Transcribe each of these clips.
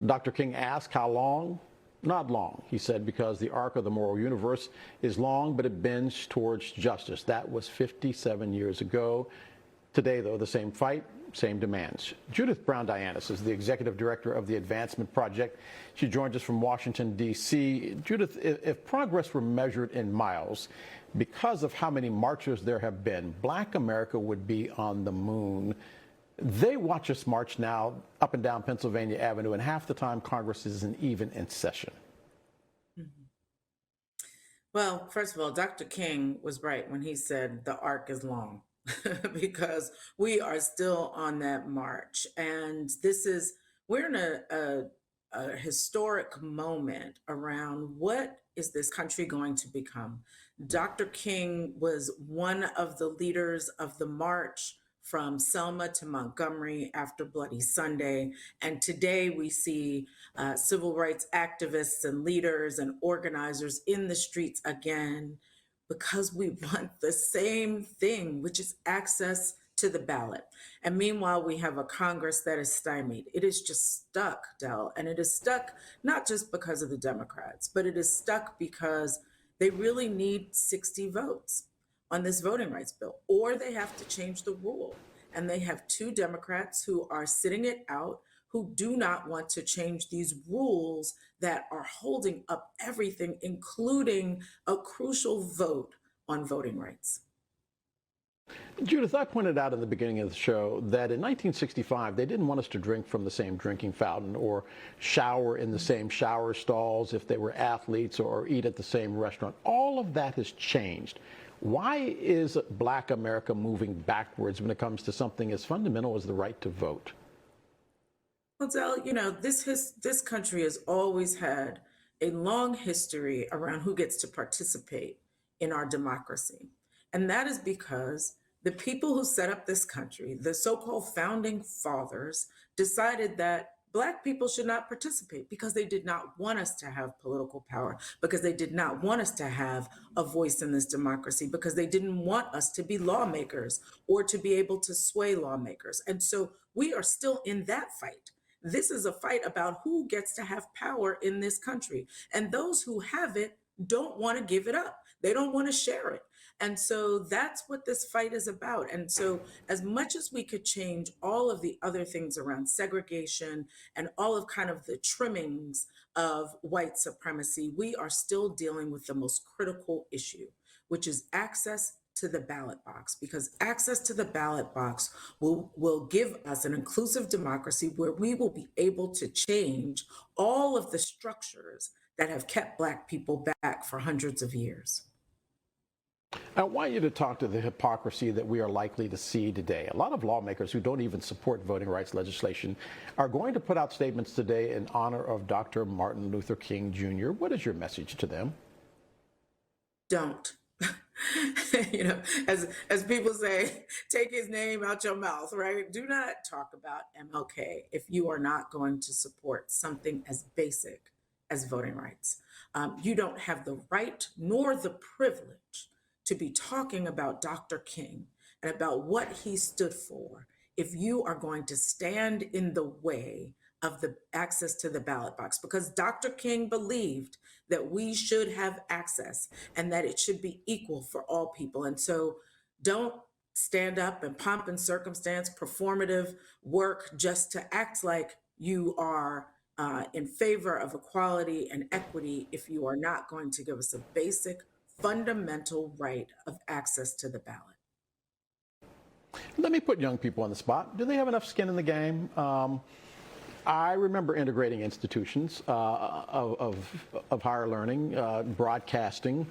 Dr. King asked how long? Not long, he said, because the arc of the moral universe is long, but it bends towards justice. That was 57 years ago. Today, though, the same fight, same demands. Judith Brown Dianis is the executive director of the Advancement Project. She joins us from Washington, D.C. Judith, if progress were measured in miles, because of how many marchers there have been, Black America would be on the moon. They watch us march now up and down Pennsylvania Avenue, and half the time Congress isn't even in session. Well, first of all, Dr. King was right when he said the arc is long because we are still on that march. And we're in a historic moment around what is this country going to become. Dr. King was one of the leaders of the march from Selma to Montgomery after Bloody Sunday. And today we see civil rights activists and leaders and organizers in the streets again because we want the same thing, which is access to the ballot. And meanwhile, we have a Congress that is stymied. It is just stuck, Del, and it is stuck not just because of the Democrats, but it is stuck because they really need 60 votes on this voting rights bill, or they have to change the rule. And they have two Democrats who are sitting it out, who do not want to change these rules that are holding up everything, including a crucial vote on voting rights. Judith, I pointed out in the beginning of the show that in 1965, they didn't want us to drink from the same drinking fountain or shower in the same shower stalls if they were athletes or eat at the same restaurant. All of that has changed. Why is Black America moving backwards when it comes to something as fundamental as the right to vote? Well, Del, this country has always had a long history around who gets to participate in our democracy. And that is because the people who set up this country, the so-called founding fathers, decided that Black people should not participate because they did not want us to have political power, because they did not want us to have a voice in this democracy, because they didn't want us to be lawmakers or to be able to sway lawmakers. And so we are still in that fight. This is a fight about who gets to have power in this country. And those who have it don't want to give it up. They don't want to share it. And so that's what this fight is about. And so as much as we could change all of the other things around segregation and all of kind of the trimmings of white supremacy, we are still dealing with the most critical issue, which is access to the ballot box, because access to the ballot box will give us an inclusive democracy where we will be able to change all of the structures that have kept Black people back for hundreds of years. I want you to talk to the hypocrisy that we are likely to see today. A lot of lawmakers who don't even support voting rights legislation are going to put out statements today in honor of Dr. Martin Luther King Jr. What is your message to them? Don't. As people say, take his name out your mouth, right? Do not talk about MLK if you are not going to support something as basic as voting rights. You don't have the right nor the privilege to be talking about Dr. King and about what he stood for if you are going to stand in the way of the access to the ballot box, because Dr. King believed that we should have access and that it should be equal for all people. And so don't stand up and pomp and circumstance, performative work just to act like you are in favor of equality and equity if you are not going to give us a basic fundamental right of access to the ballot. Let me put young people on the spot. Do they have enough skin in the game? I remember integrating institutions of higher learning, broadcasting,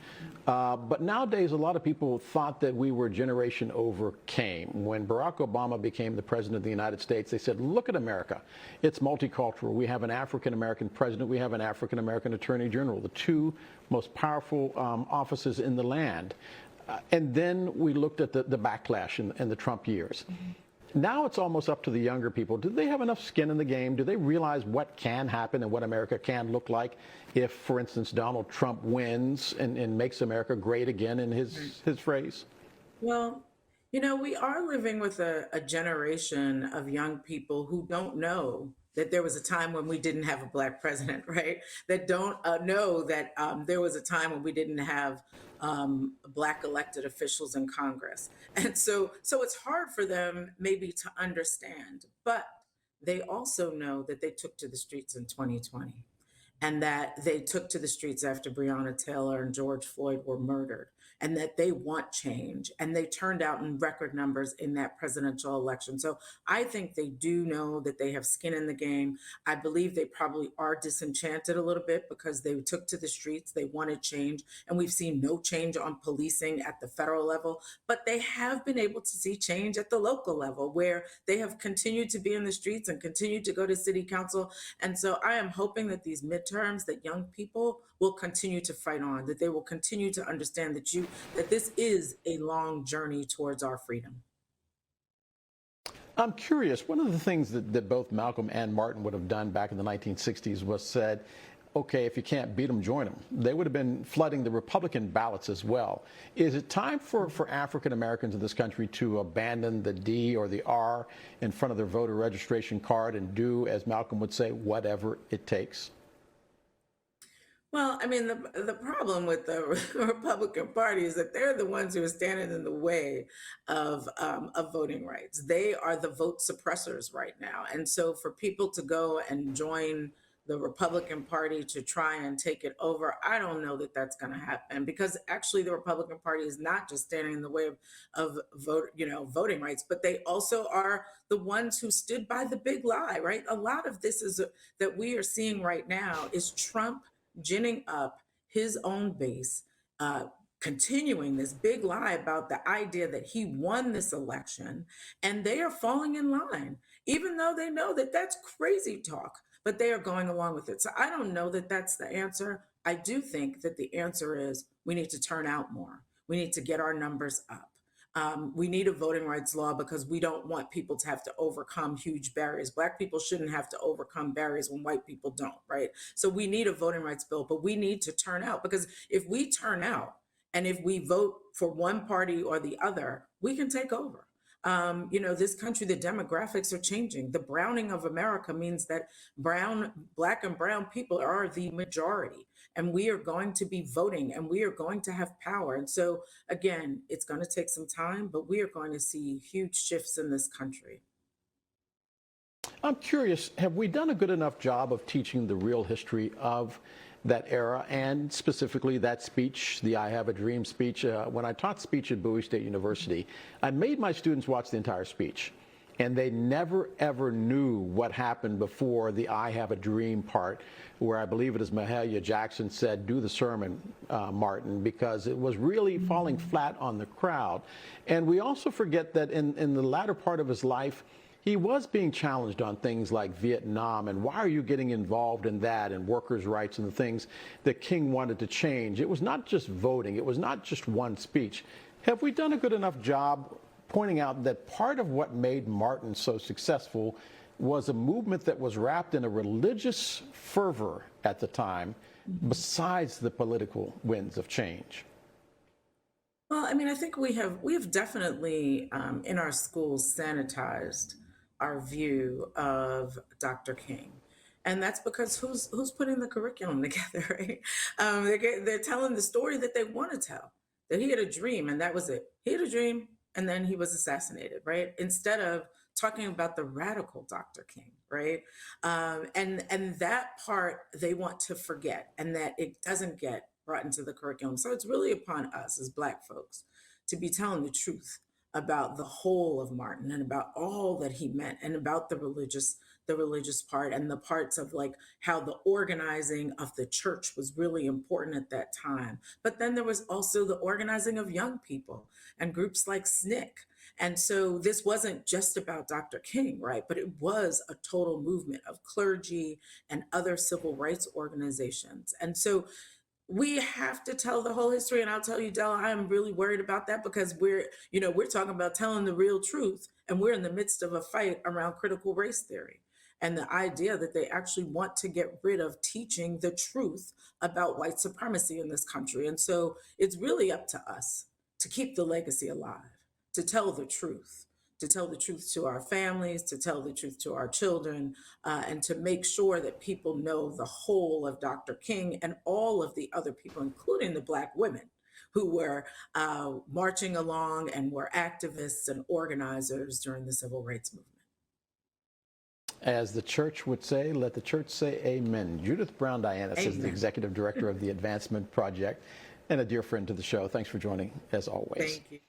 but nowadays a lot of people thought that we were generation overcame. When Barack Obama became the president of the United States, they said, look at America. It's multicultural. We have an African-American president. We have an African-American attorney general, the two most powerful offices in the land. And then we looked at the backlash in the Trump years. Mm-hmm. Now it's almost up to the younger people. Do they have enough skin in the game? Do they realize what can happen and what America can look like if, for instance, Donald Trump wins and makes America great again in his phrase? Well, we are living with a generation of young people who don't know that there was a time when we didn't have a Black president, right? That don't know that there was a time when we didn't have Black elected officials in Congress. And so it's hard for them maybe to understand, but they also know that they took to the streets in 2020 and that they took to the streets after Breonna Taylor and George Floyd were murdered, and that they want change, and they turned out in record numbers in that presidential election. So I think they do know that they have skin in the game. I believe they probably are disenchanted a little bit because they took to the streets, they wanted change, and we've seen no change on policing at the federal level, but they have been able to see change at the local level where they have continued to be in the streets and continued to go to city council. And so I am hoping that these midterms, that young people will continue to fight on, that they will continue to understand that this is a long journey towards our freedom. I'm curious, one of the things that both Malcolm and Martin would have done back in the 1960s was said, okay, if you can't beat them, join them. They would have been flooding the Republican ballots as well. Is it time for African Americans in this country to abandon the D or the R in front of their voter registration card and do, as Malcolm would say, whatever it takes? Well, I mean, the problem with the Republican Party is that they're the ones who are standing in the way of voting rights. They are the vote suppressors right now. And so for people to go and join the Republican Party to try and take it over, I don't know that that's going to happen, because actually the Republican Party is not just standing in the way of voting rights, but they also are the ones who stood by the big lie, right? A lot of this is that we are seeing right now is Trump ginning up his own base, continuing this big lie about the idea that he won this election, and they are falling in line, even though they know that that's crazy talk, but they are going along with it. So I don't know that that's the answer. I do think that the answer is we need to turn out more. We need to get our numbers up. We need a voting rights law because we don't want people to have to overcome huge barriers. Black people shouldn't have to overcome barriers when white people don't, right? So we need a voting rights bill, but we need to turn out, because if we turn out and if we vote for one party or the other, we can take over. This country, the demographics are changing. The browning of America means that Black and brown people are the majority, and we are going to be voting and we are going to have power. And so, again, it's going to take some time, but we are going to see huge shifts in this country. I'm curious, have we done a good enough job of teaching the real history of that era, and specifically that speech, the I Have a Dream speech? When I taught speech at Bowie State University, I made my students watch the entire speech, and they never, ever knew what happened before the I Have a Dream part, where I believe it is Mahalia Jackson said, do the sermon, Martin, because it was really falling flat on the crowd. And we also forget that in the latter part of his life, he was being challenged on things like Vietnam and why are you getting involved in that, and workers' rights and the things that King wanted to change. It was not just voting. It was not just one speech. Have we done a good enough job pointing out that part of what made Martin so successful was a movement that was wrapped in a religious fervor at the time, besides the political winds of change? Well, I mean, I think we have definitely in our schools sanitized our view of Dr. King. And that's because who's putting the curriculum together, right? They're telling the story that they want to tell, that he had a dream and that was it. He had a dream and then he was assassinated, right? Instead of talking about the radical Dr. King, right? And that part they want to forget, and that it doesn't get brought into the curriculum. So it's really upon us as Black folks to be telling the truth about the whole of Martin and about all that he meant, and about the religious part, and the parts of like how the organizing of the church was really important at that time. But then there was also the organizing of young people and groups like SNCC. And so this wasn't just about Dr. King, right? But it was a total movement of clergy and other civil rights organizations. And so we have to tell the whole history. And I'll tell you, Della, I'm really worried about that, because we're talking about telling the real truth, and we're in the midst of a fight around critical race theory and the idea that they actually want to get rid of teaching the truth about white supremacy in this country. And so it's really up to us to keep the legacy alive, to tell the truth, to tell the truth to our families, to tell the truth to our children, and to make sure that people know the whole of Dr. King and all of the other people, including the Black women who were marching along and were activists and organizers during the civil rights movement. As the church would say, let the church say amen. Judith Brown Dianis is the executive director of the Advancement Project and a dear friend to the show. Thanks for joining, as always. Thank you.